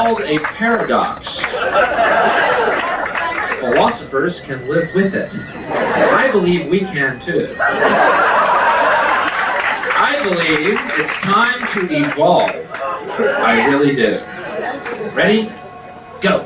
called a paradox. Philosophers can live with it. I believe we can too. I believe it's time to evolve. I really do. Ready? Go.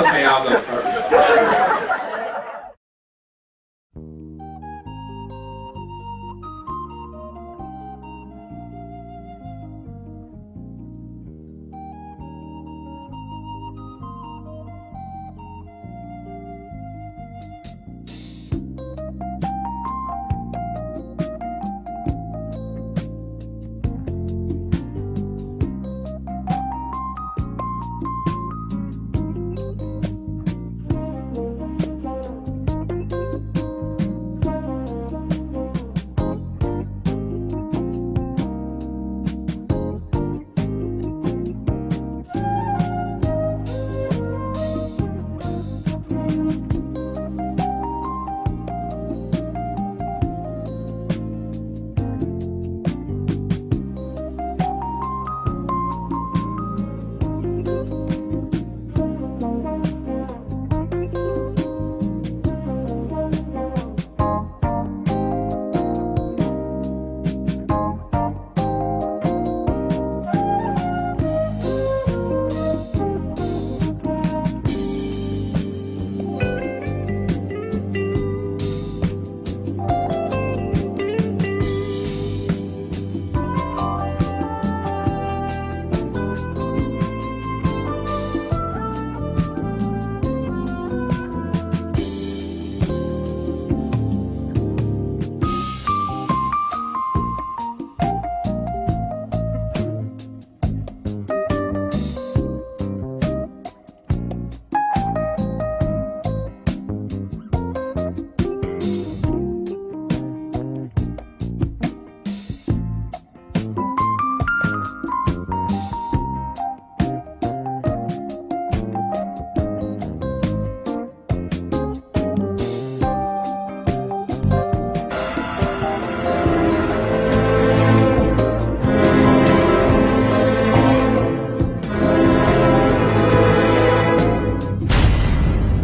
Okay, I'll go first.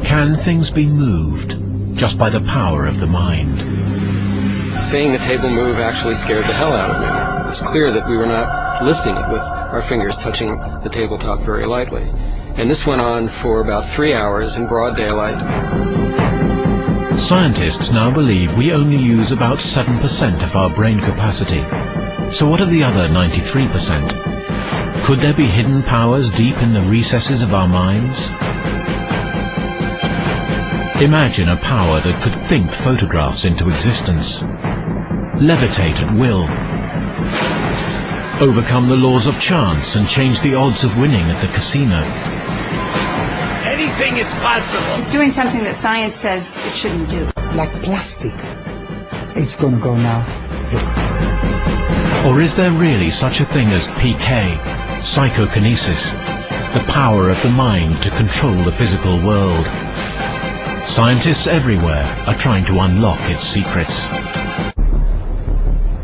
Can things be moved just by the power of the mind? Seeing the table move actually scared the hell out of me. It's clear that we were not lifting it with our fingers touching the tabletop very lightly. And this went on for about 3 hours in broad daylight. Scientists now believe we only use about 7% of our brain capacity. So what of the other 93%? Could there be hidden powers deep in the recesses of our minds? Imagine a power that could think photographs into existence, levitate at will, overcome the laws of chance and change the odds of winning at the casino. Anything is possible. It's doing something that science says it shouldn't do. Like plastic. It's gonna go now. Or is there really such a thing as PK, psychokinesis, the power of the mind to control the physical world? Scientists everywhere are trying to unlock its secrets.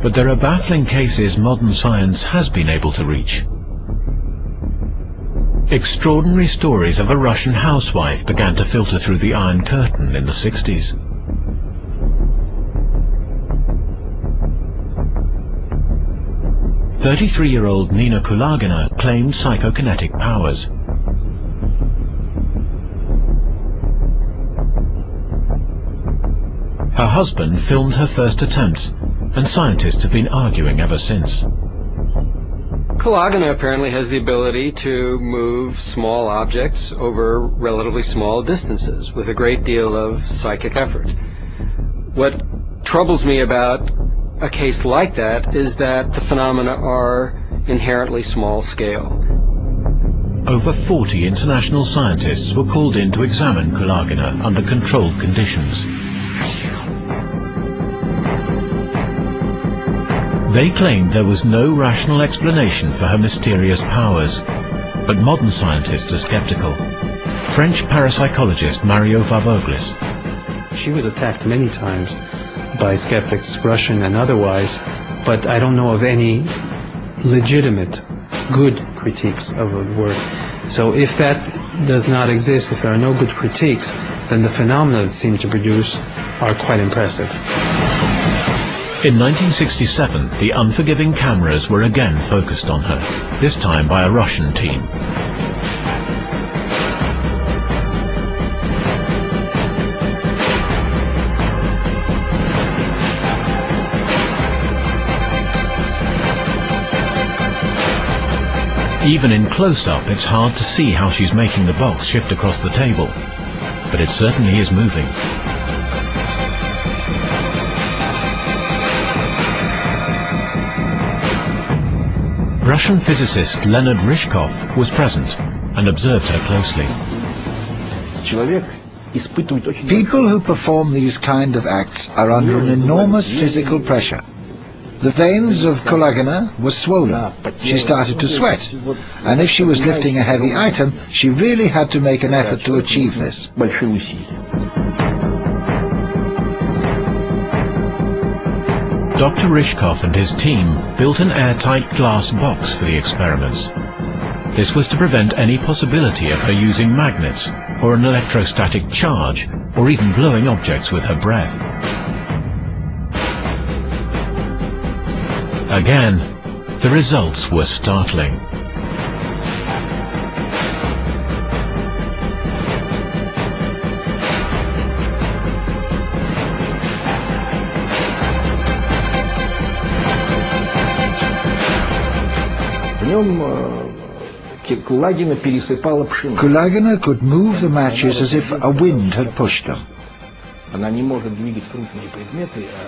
But there are baffling cases modern science has been able to reach. Extraordinary stories of a Russian housewife began to filter through the Iron Curtain in the 60s. "33-year-old Nina Kulagina claimed psychokinetic powers. Her husband filmed her first attempts, and scientists have been arguing ever since. Kulagina apparently has the ability to move small objects over relatively small distances with a great deal of psychic effort. What troubles me about a case like that is that the phenomena are inherently small scale. Over 40 international scientists were called in to examine Kulagina under controlled conditions. They claimed there was no rational explanation for her mysterious powers, but modern scientists are skeptical. French parapsychologist Mario Varvoglis. She was attacked many times by skeptics, Russian and otherwise, but I don't know of any legitimate, good critiques of a work. So if that does not exist, if there are no good critiques, then the phenomena that seem to produce are quite impressive. In 1967, the unforgiving cameras were again focused on her, this time by a Russian team. Even in close-up, it's hard to see how she's making the box shift across the table, but it certainly is moving. Russian physicist Leonid Ryzhkov was present and observed her closely. People who perform these kind of acts are under an enormous physical pressure. The veins of Kulagina were swollen. She started to sweat, and if she was lifting a heavy item, she really had to make an effort to achieve this. Dr. Ryzhkov and his team built an airtight glass box for the experiments. This was to prevent any possibility of her using magnets or an electrostatic charge, or even blowing objects with her breath. Again, the results were startling. Kulagina could move the matches as if a wind had pushed them.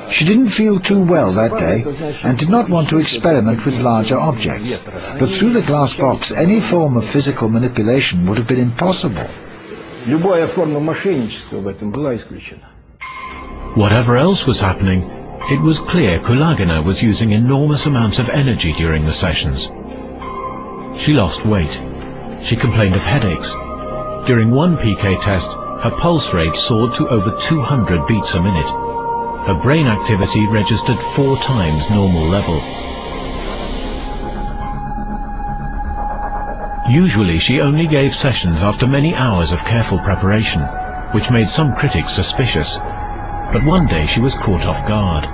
She didn't feel too well that day and did not want to experiment with larger objects, but through the glass box any form of physical manipulation would have been impossible. Whatever else was happening, it was clear Kulagina was using enormous amounts of energy during the sessions. She lost weight. She complained of headaches. During one PK test, her pulse rate soared to over 200 beats a minute. Her brain activity registered 4 times normal level. Usually she only gave sessions after many hours of careful preparation, which made some critics suspicious. But one day she was caught off guard.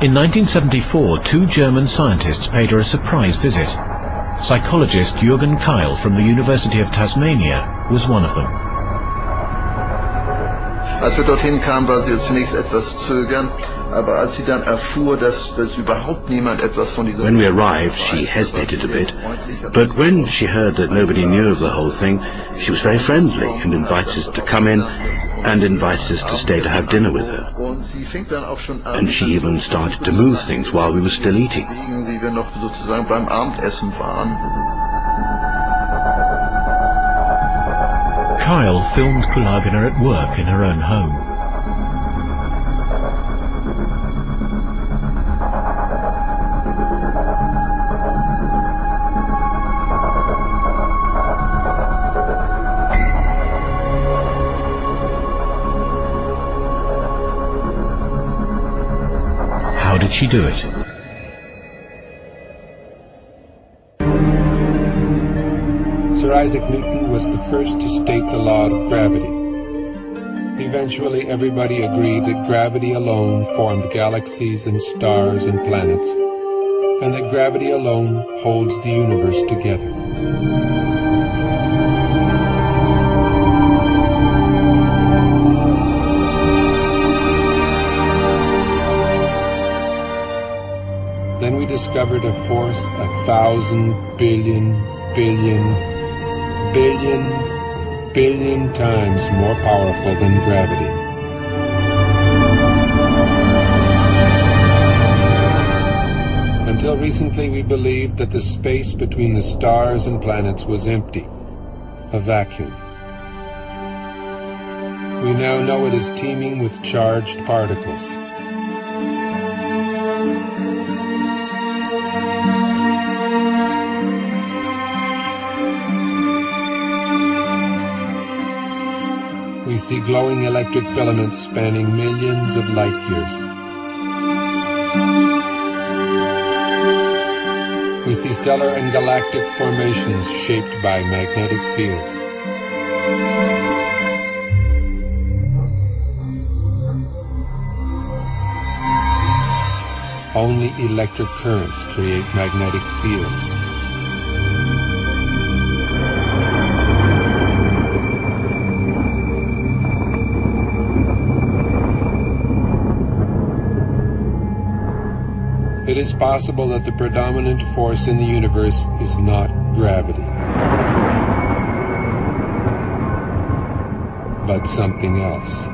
In 1974, 2 German scientists paid her a surprise visit. Psychologist Jürgen Keil from the University of Tasmania was one of them. Als wir dorthin kamen, war sie zunächst etwas zögernd, aber als sie dann erfuhr, dass überhaupt niemand etwas von dieser... When we arrived, she hesitated a bit, but when she heard that nobody knew of the whole thing, she was very friendly and invited us to come in and invited us to stay to have dinner with her. And she even started to move things while we were still eating. Wie wir noch sozusagen beim Abendessen waren. Kyle filmed Kulagina at work in her own home. How did she do it? Sir Isaac Newton was the first to state the law of gravity. Eventually, everybody agreed that gravity alone formed galaxies and stars and planets, and that gravity alone holds the universe together. Then we discovered a force 1,000 billion times more powerful than gravity. Until recently, we believed that the space between the stars and planets was empty, a vacuum. We now know it is teeming with charged particles. We see glowing electric filaments spanning millions of light years. We see stellar and galactic formations shaped by magnetic fields. Only electric currents create magnetic fields. It is possible that the predominant force in the universe is not gravity, but something else.